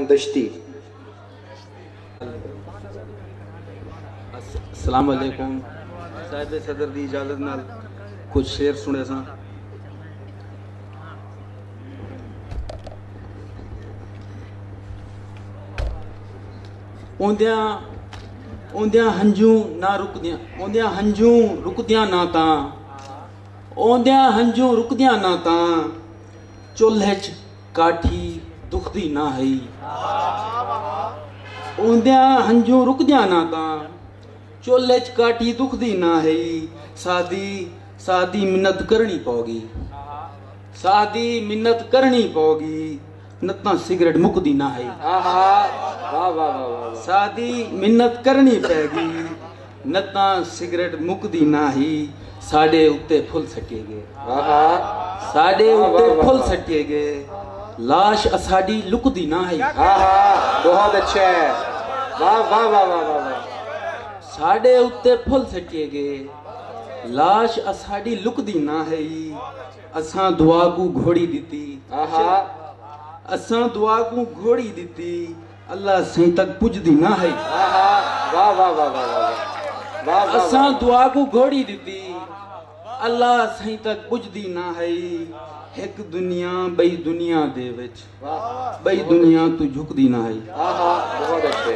दश्ती। अस्सलाम वालेकुम साहिब सदर दी इजाजत नाल कुछ शेर सुने सा। ओंदियां हंजू ना रुकदियां, ओंदियां हंजू रुकदियां ना तां, ओंदियां हंजू रुकदियां ना तां, चुल्हे च काठी दुखदी ना है। ओंदियां हंजू रुकदियां ना तां, चुल्हे च काठी दुखदी ना है। सादी सादी मिन्नत करनी पौगी, सादी मिन्नत करनी पौगी, नत्ता सिगरेट मुकदी ना है। सादी मिन्नत करनी पैगी, नत्ता सिगरेट मुकदी ना ही। साडे उत्ते फुल सटेगे, साडे उत्ते फुल सटेगे, लाश असाडी लुकदी ना है। बहुत अच्छा है, वाह वाह वाह वाह वाह। साडे उत्ते फुल सटेगे, लाश असाडी लुकदी ना है। असां दुआ को घोड़ी दिती, असां दुआ को घोड़ी दिती, अल्लाह सही तक पुजदी ना है। वाह वाह वाह वाह। असां दुआ को घोड़ी दिती, अल्लाह सही तक पुजदी ना है। एक दुनिया बई दुनिया दे विच, बई दुनिया तू झुकदी ना है। बहुत अच्छे।